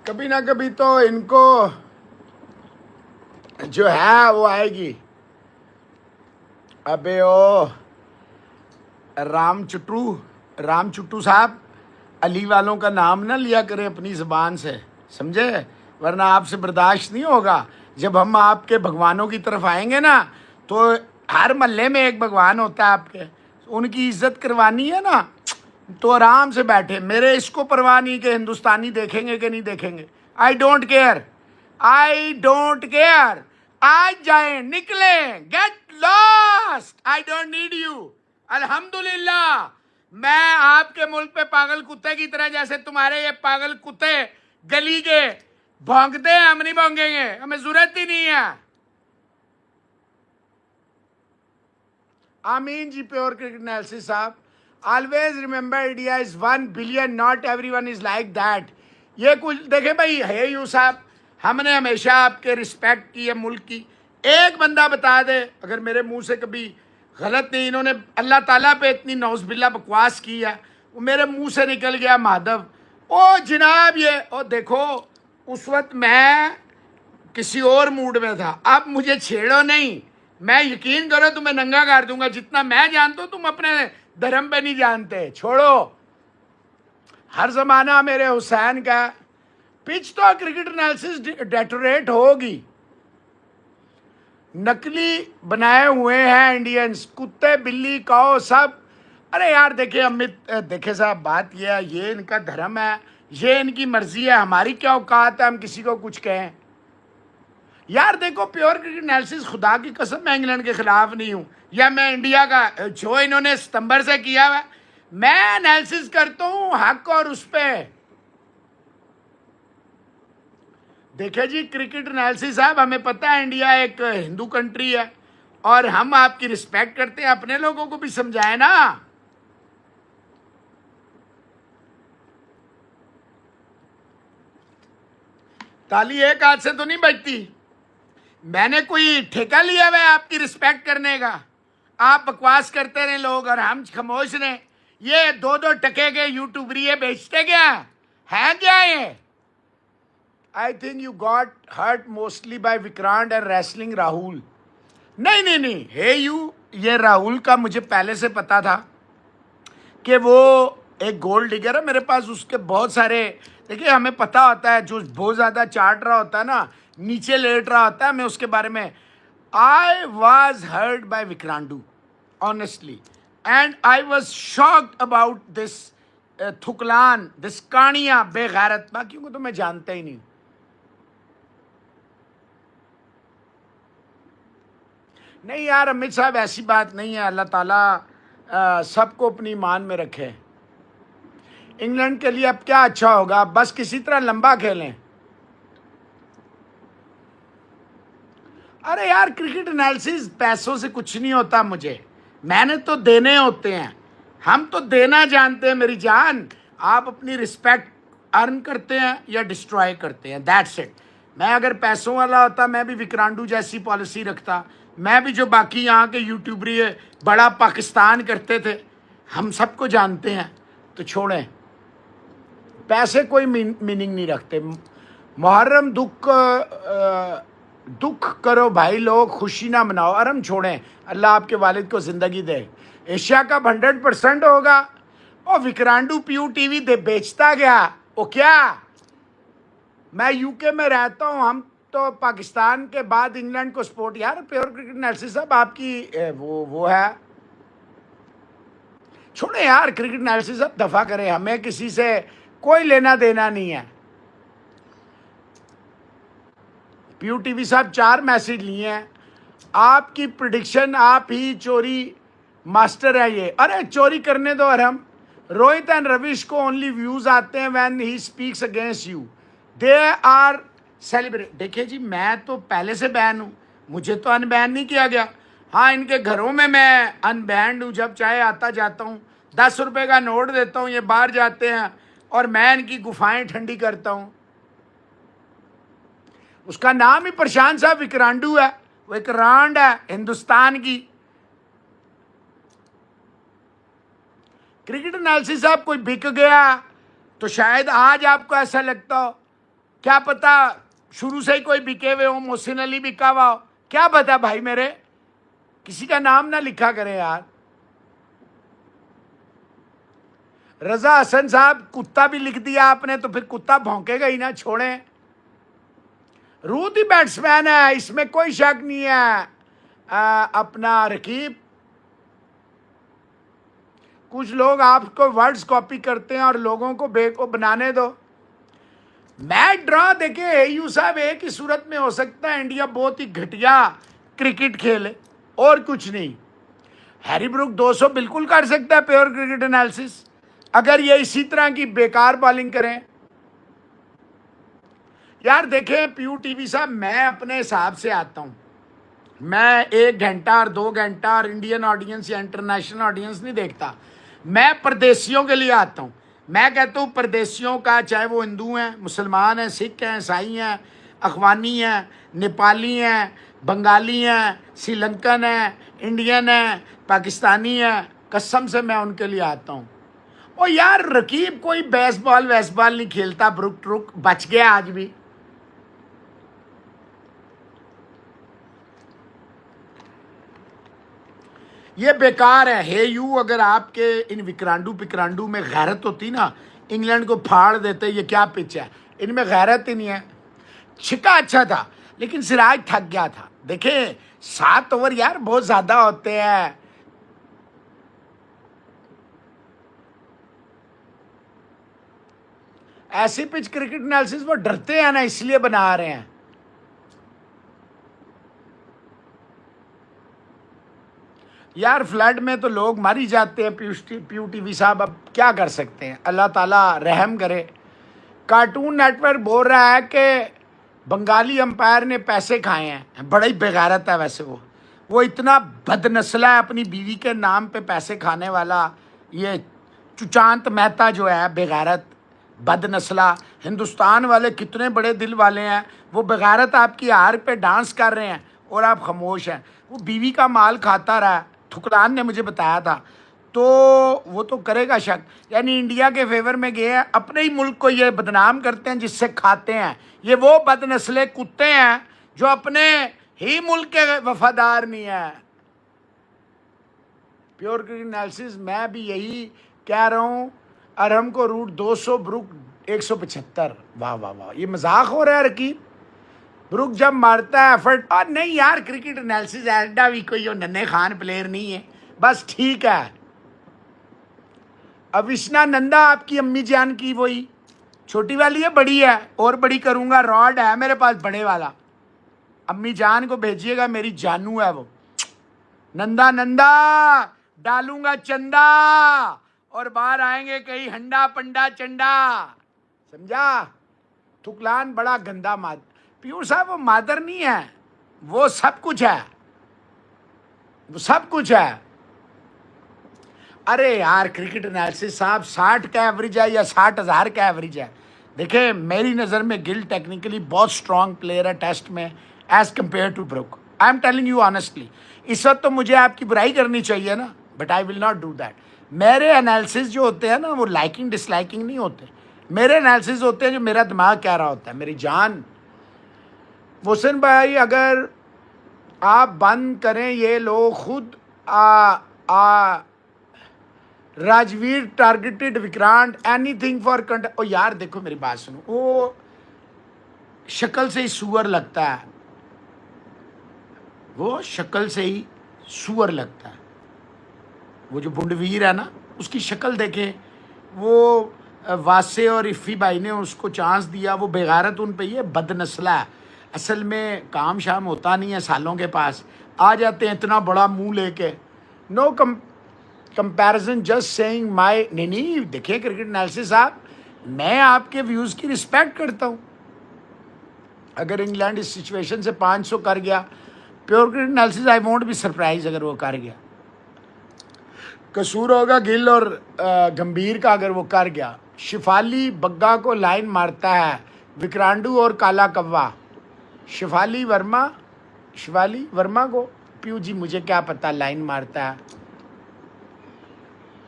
कभी ना कभी तो इनको जो है वो आएगी। अबे ओ राम चुट्टू साहब, अली वालों का नाम ना लिया करे अपनी ज़बान से, समझे, वरना आपसे बर्दाश्त नहीं होगा। जब हम आपके भगवानों की तरफ आएंगे ना, तो हर महल्ले में एक भगवान होता है आपके, उनकी इज्जत करवानी है ना, तो आराम से बैठे। मेरे इसको परवाह नहीं कि हिंदुस्तानी देखेंगे कि नहीं देखेंगे। I don't care, I don't care. आज जाए निकले, get lost, I don't need you. अल्हम्दुलिल्लाह, मैं आपके मुल्क पे पागल कुत्ते की तरह, जैसे तुम्हारे ये पागल कुत्ते गली के भौंकते हैं, हम नहीं भौंकेंगे, हमें जरूरत ही नहीं है। आमीन जी, प्योर क्रिकेट एनालिसिस साहब। Always remember India is 1 billion, not everyone is like that. ये कुछ देखे भाई, है यू साहब, हमने हमेशा आपके रिस्पेक्ट की है मुल्क की। एक बंदा बता दे अगर मेरे मुंह से कभी गलत नहीं, इन्होंने अल्लाह ताला पे इतनी नौज़बिल्ला बकवास की है, वो मेरे मुंह से निकल गया माधव। ओ जनाब ये, ओ देखो उस वक्त मैं किसी और मूड में था, अब मुझे छेड़ो नहीं, मैं यकीन करो तुम्हें नंगा कर दूंगा। जितना मैं जानता हूं तुम अपने धर्म पे नहीं जानते, छोड़ो। हर जमाना मेरे हुसैन का। पिच तो क्रिकेट एनालिसिस डेटोरेट होगी, नकली बनाए हुए हैं इंडियंस, कुत्ते बिल्ली काओ सब। अरे यार देखिए अमित, देखे साहब बात यह है, ये इनका धर्म है, ये इनकी मर्जी है, हमारी क्या औकात है हम किसी को कुछ कहें। यार देखो प्योर क्रिकेट एनालिसिस, खुदा की कसम मैं इंग्लैंड के खिलाफ नहीं हूं, या मैं इंडिया का, जो इन्होंने सितंबर से किया हुआ, मैं एनालिसिस करता हूं हक और उस पे। देखे जी क्रिकेट एनालिसिस साहब, हमें पता है इंडिया एक हिंदू कंट्री है और हम आपकी रिस्पेक्ट करते हैं, अपने लोगों को भी समझाए ना। ताली एक हाथ से तो नहीं बजती, मैंने कोई ठेका लिया हुआ है आपकी रिस्पेक्ट करने का। आप बकवास करते रहे लोग और हम खामोश रहे। ये 2-2 टके के यूट्यूबरिये बेचते क्या है क्या ये? I think you got hurt mostly by Vikrant and wrestling Rahul. नहीं नहीं नहीं, हे यू, ये राहुल का मुझे पहले से पता था कि वो एक गोल्ड डिगर है। मेरे पास उसके बहुत सारे, देखिए हमें पता होता है, जो बहुत ज़्यादा चाट रहा होता है ना, नीचे लेट रहा होता है, मैं उसके बारे में, आई वॉज हर्ड बाय विक्रांडू honestly, and I was shocked about this थुकलान, दिस कानिया बेगैरत, बाकियों को तो मैं जानता ही नहीं। नहीं यार अमित साहब, ऐसी बात नहीं है, अल्लाह ताला सबको अपनी ईमान में रखे। इंग्लैंड के लिए अब क्या अच्छा होगा, बस किसी तरह लंबा खेलें। अरे यार क्रिकेट एनालिसिस पैसों से कुछ नहीं होता मुझे, मैंने तो देने होते हैं, हम तो देना जानते हैं मेरी जान। आप अपनी रिस्पेक्ट अर्न करते हैं या डिस्ट्रॉय करते हैं, दैट्स इट। मैं अगर पैसों वाला होता, मैं भी विक्रांडू जैसी पॉलिसी रखता, मैं भी जो बाकी यहाँ के यूट्यूबरी बड़ा पाकिस्तान करते थे, हम सबको जानते हैं। तो छोड़ें, पैसे कोई मीनिंग नहीं रखते। मुहर्रम दुख करो भाई लोग, खुशी ना मनाओ। और हम छोड़ें, अल्लाह आपके वालिद को ज़िंदगी दे। एशिया कप 100% होगा। और विक्रांडू पीयू टीवी दे बेचता गया, वो क्या, मैं यूके में रहता हूँ, हम तो पाकिस्तान के बाद इंग्लैंड को सपोर्ट। यार प्योर क्रिकेट एनालिसिस साहब आपकी वो है, छोड़े यार क्रिकेट एनालिसिस, अब दफा करें, हमें किसी से कोई लेना देना नहीं है। पीयू टीवी साहब 4 मैसेज लिए हैं, आपकी प्रिडिक्शन, आप ही चोरी मास्टर है ये। अरे चोरी करने दो अरहम, रोहित एंड रविश को ओनली व्यूज आते हैं when he speaks against you, they are celebrate. देखिए जी, मैं तो पहले से बैन हूँ, मुझे तो अनबैन नहीं किया गया। हाँ, इनके घरों में मैं अनबैंड हूँ, जब चाहे आता जाता हूँ, 10 रुपए का नोट देता हूँ, ये बाहर जाते हैं और मैं इनकी गुफाएं ठंडी करता हूँ। उसका नाम ही प्रशांत साहब विक्रांडू है, वो एक रांड है हिंदुस्तान की। क्रिकेट एनालिसिस साहब कोई बिक गया तो शायद आज आपको ऐसा लगता हो, क्या पता शुरू से ही कोई बिके हुए हो, मोहसिन अली बिका हुआ हो, क्या पता भाई मेरे, किसी का नाम ना लिखा करें यार। रजा हसन साहब, कुत्ता भी लिख दिया आपने तो फिर कुत्ता भौंकेगा ही ना, छोड़ें। रूथ ही बैट्समैन है, इसमें कोई शक नहीं है। अपना रकीब, कुछ लोग आपको वर्ड्स कॉपी करते हैं और लोगों को बेको बनाने दो। मैच ड्रॉ देखे एयू साहब, एक ही सूरत में हो सकता है, इंडिया बहुत ही घटिया क्रिकेट खेले और कुछ नहीं। हैरी ब्रुक 200 बिल्कुल कर सकता है प्योर क्रिकेट एनालिसिस, अगर ये इसी तरह की बेकार बॉलिंग करें। यार देखें पीयू टीवी साहब, मैं अपने हिसाब से आता हूँ, मैं 1 घंटा और 2 घंटा और इंडियन ऑडियंस या इंटरनेशनल ऑडियंस नहीं देखता, मैं परदेशियों के लिए आता हूँ। मैं कहता हूँ परदेशियों का, चाहे वो हिंदू हैं, मुसलमान हैं, सिख हैं, ईसाई हैं, अफगानी हैं, नेपाली हैं, बंगाली हैं, श्रीलंकन हैं, इंडियन हैं, पाकिस्तानी हैं, कसम से मैं उनके लिए आता हूँ। और यार रकीब कोई बेसबॉल वैसबॉल नहीं खेलता, ब्रुक ट्रुक बच गया आज भी। ये बेकार है। हे यू, अगर आपके इन विक्रांडू पिक्रांडू में गैरत होती ना, इंग्लैंड को फाड़ देते। ये क्या पिच है, इनमें गैरत ही नहीं है। छिका अच्छा था लेकिन सिराज थक गया था। देखें 7 ओवर यार बहुत ज्यादा होते हैं। ऐसी पिच क्रिकेट एनालिसिस वो डरते हैं ना, इसलिए बना रहे हैं। यार फ्लड में तो लोग मर ही जाते हैं पीयू टीवी साहब, अब क्या कर सकते हैं, अल्लाह ताला रहम करे। कार्टून नेटवर्क बोल रहा है कि बंगाली अंपायर ने पैसे खाए हैं, बड़ा ही बेगैरत है वैसे वो इतना बदनस्ला है, अपनी बीवी के नाम पे पैसे खाने वाला। ये सुशांत मेहता जो है बेगैरत बदनस्ला, हिंदुस्तान वाले कितने बड़े दिल वाले हैं, वो बेगैरत आपकी हार पे डांस कर रहे हैं और आप खामोश हैं। वो बीवी का माल खाता रहा, थुकलान ने मुझे बताया था, तो वो तो करेगा शक। यानी इंडिया के फेवर में गए हैं, अपने ही मुल्क को ये बदनाम करते हैं जिससे खाते हैं। ये वो बदनस्ले कुत्ते हैं जो अपने ही मुल्क के वफादार नहीं है। प्योर क्रिकेट एनालिसिस मैं भी यही कह रहा हूँ, अरहम को रूट 200, ब्रुक 175। वाह वाह वाह, ये मजाक हो रहा है रकीब। ब्रुक जब मारता है एफर्ट, और नहीं यार क्रिकेट एनालिसिस एडा भी कोई नन्हे खान प्लेयर नहीं है, बस ठीक है। अविष्णा नंदा आपकी अम्मी जान की वही छोटी वाली है, बड़ी है और बड़ी करूंगा, रॉड है मेरे पास बड़े वाला, अम्मी जान को भेजिएगा, मेरी जानू है वो। नंदा नंदा डालूंगा चंदा और बाहर आएंगे कहीं हंडा पंडा चंडा, समझा। थुकलान बड़ा गंदा माद। पीयूष साहब वो मादर नहीं है, वो सब कुछ है, वो सब कुछ है। अरे यार क्रिकेट एनालिसिस साहब 60 का एवरेज है या 60,000 का एवरेज है। देखिए मेरी नज़र में गिल टेक्निकली बहुत स्ट्रांग प्लेयर है टेस्ट में as compare to Brook. I am telling you honestly, इस वक्त तो मुझे आपकी बुराई करनी चाहिए ना, but I will not do that. मेरे एनालिसिस जो होते हैं ना, वो लाइकिंग डिसलाइकिंग नहीं होते, मेरे एनालिसिस होते हैं जो मेरा दिमाग कह रहा होता है। मेरी जान मोहसिन भाई, अगर आप बंद करें ये लोग खुद Rajveer targeted Vikrant anything for content. ओ यार देखो मेरी बात सुनो, वो शक्ल से ही सुअर लगता है, वो शक्ल से ही सुअर लगता है। वो जो बुंडवीर है ना, उसकी शक्ल देखें, वो वासे और इफ़ी भाई ने उसको चांस दिया, वो बेगारत उन पे, ये बदनस्ला है। असल में काम शाम होता नहीं है सालों के पास, आ जाते हैं इतना बड़ा मुंह लेके। No comparison, just saying my, नहीं देखिए क्रिकेट एनालिसिस साहब, मैं आपके व्यूज़ की रिस्पेक्ट करता हूँ। अगर इंग्लैंड इस सिचुएशन से 500 कर गया, pure cricket analysis I won't be surprise अगर वो कर गया। कसूर होगा गिल और गंभीर का अगर वो कर गया। शिफाली बग्गा को लाइन मारता है विक्रांडू और काला कव्वा। शिफाली वर्मा को प्यू जी मुझे क्या पता लाइन मारता है।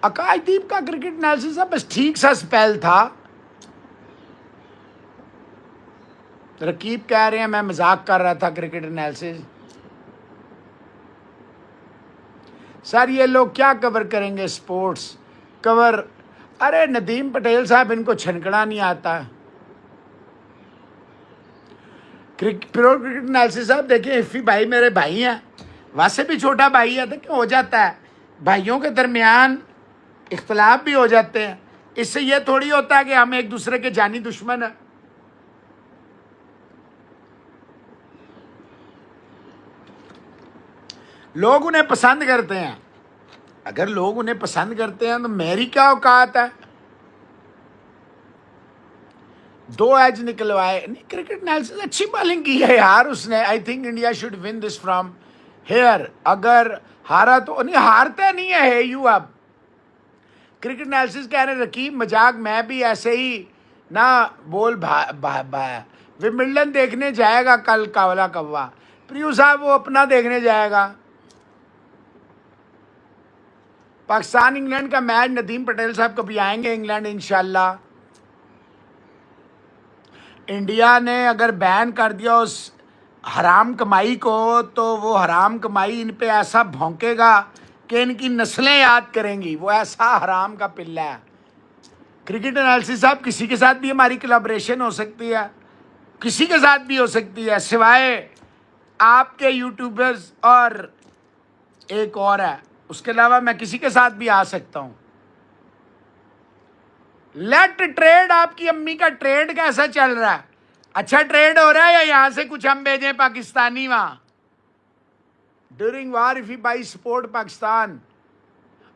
आकाशदीप का क्रिकेट एनालिसिस बस ठीक सा स्पेल था। रकीब कह रहे हैं मैं मजाक कर रहा था क्रिकेट एनालिसिस। सर ये लोग क्या कवर करेंगे स्पोर्ट्स कवर? अरे नदीम पटेल साहब, इनको छनकना नहीं आता। प्योर क्रिकेट एनालिसिस साहब देखिए, इफ़ी भाई मेरे भाई हैं, वैसे भी छोटा भाई है तो क्यों हो जाता है, भाइयों के दरमियान इख्तलाफ भी हो जाते हैं। इससे ये थोड़ी होता है कि हम एक दूसरे के जानी दुश्मन हैं। लोग उन्हें पसंद करते हैं, अगर लोग उन्हें पसंद करते हैं तो मेरी क्या औकात है। 2 एज निकलवाए। नहीं, क्रिकेट एनालिसिस अच्छी बॉलिंग की है यार उसने। I think India should win this from here. अगर हारा तो नहीं, हारते नहीं है यू। अब क्रिकेट एनालिसिस कह रहे रकीब मजाक, मैं भी ऐसे ही ना बोल विमिल्डन देखने जाएगा कल कावला कव्वा। प्रियू साहब वो अपना देखने जाएगा। पाकिस्तान इंग्लैंड का मैच, नदीम पटेल साहब कभी आएंगे इंग्लैंड इंशाल्लाह। इंडिया ने अगर बैन कर दिया उस हराम कमाई को, तो वो हराम कमाई इन पे ऐसा भौंकेगा कि इनकी नस्लें याद करेंगी। वो ऐसा हराम का पिल्ला है। क्रिकेट एनालिसिस साहब, किसी के साथ भी हमारी कोलैबोरेशन हो सकती है, किसी के साथ भी हो सकती है, सिवाय आपके यूट्यूबर्स और एक और है, उसके अलावा मैं किसी के साथ भी आ सकता हूं। लेट ट्रेड, आपकी अम्मी का ट्रेड कैसा चल रहा है? अच्छा ट्रेड हो रहा है या यहां से कुछ हम भेजें पाकिस्तानी वहां? During war if you by support Pakistan.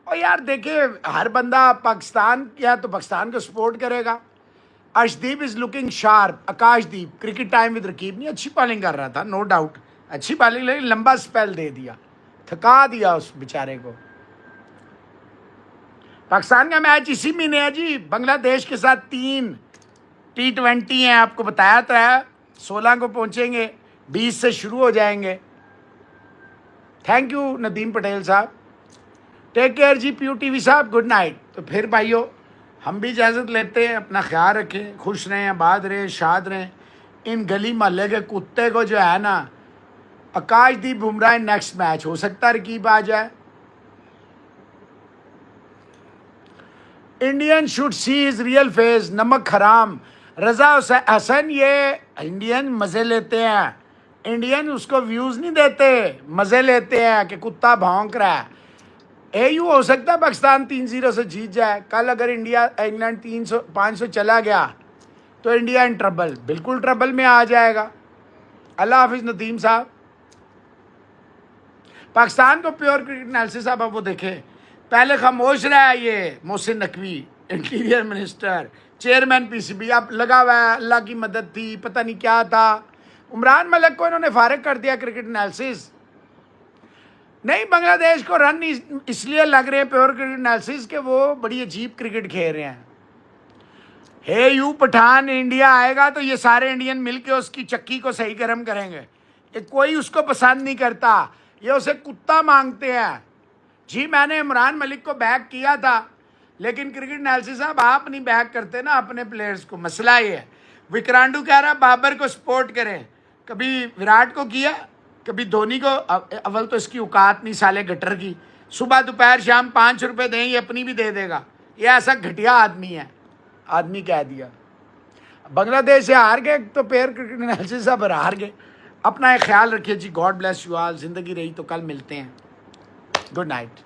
और यार देखिए, हर बंदा पाकिस्तान किया तो पाकिस्तान को सपोर्ट करेगा। Arshdeep is looking sharp. Akashdeep, cricket time with Raqib, नहीं अच्छी बॉलिंग कर रहा था, नो डाउट अच्छी बॉलिंग, लेकिन लंबा स्पेल दे दिया, थका दिया उस बेचारे को। पाकिस्तान का मैच इसी महीने है जी, बांग्लादेश के साथ 3 T20 हैं, आपको बताया तो है। 16 को पहुंचेंगे, 20 से शुरू हो जाएंगे। थैंक यू नदीम पटेल साहब, टेक केयर जी। पीयू टीवी साहब गुड नाइट। तो फिर भाइयों हम भी इजाज़त लेते हैं, अपना ख्याल रखें, खुश रहें, आबाद रहें, शाद रहें। इन गली मोहल्ले के कुत्ते को जो है ना, आकाशदीप बुमराह नेक्स्ट मैच हो सकता है रकीब आ जाए। Indian should see his real face. नमक हराम। रजा हसन, ये इंडियन मज़े लेते हैं, इंडियन उसको व्यूज़ नहीं देते, मज़े लेते हैं कि कुत्ता भौंक रहा है। AU हो सकता है पाकिस्तान 3-0 से जीत जाए। कल अगर इंग्लैंड 300-500 चला गया तो इंडिया इन ट्रबल, बिल्कुल ट्रबल में आ जाएगा। अल्लाह हाफिज़ नदीम साहब। पाकिस्तान को प्योर क्रिकेट एनालिसिस साहब अब वो देखें, पहले खामोश रहा है ये Mohsin Naqvi, interior minister, chairman PCB, अब लगा हुआ है, अल्लाह की मदद थी, पता नहीं क्या था। उमरान मलिक को इन्होंने फारिग कर दिया क्रिकेट एनालिसिस। नहीं, बांग्लादेश को रन इसलिए लग रहे हैं प्योर क्रिकेट एनालिसिस के वो बड़ी अजीब क्रिकेट खेल रहे हैं। हे यू पठान, इंडिया आएगा तो ये सारे इंडियन मिलके उसकी चक्की को सही गर्म करेंगे। ये कोई उसको पसंद नहीं करता, ये उसे कुत्ता मांगते हैं जी। मैंने इमरान मलिक को बैक किया था, लेकिन क्रिकेट एनालिसिस साहब आप नहीं बैक करते ना अपने प्लेयर्स को, मसला ये है। विक्रांडू कह रहा बाबर को सपोर्ट करें, कभी विराट को किया, कभी धोनी को। अव्वल तो इसकी औकात नहीं साले गटर की, सुबह दोपहर शाम 5 रुपए दें, ये अपनी भी दे देगा। ये ऐसा घटिया आदमी है, आदमी कह दिया। बांग्लादेश से हार गए तो प्योर क्रिकेट एनालिसिस सब हार गए। अपना एक ख्याल रखिए जी। God bless you all. ज़िंदगी रही तो कल मिलते हैं। Good night.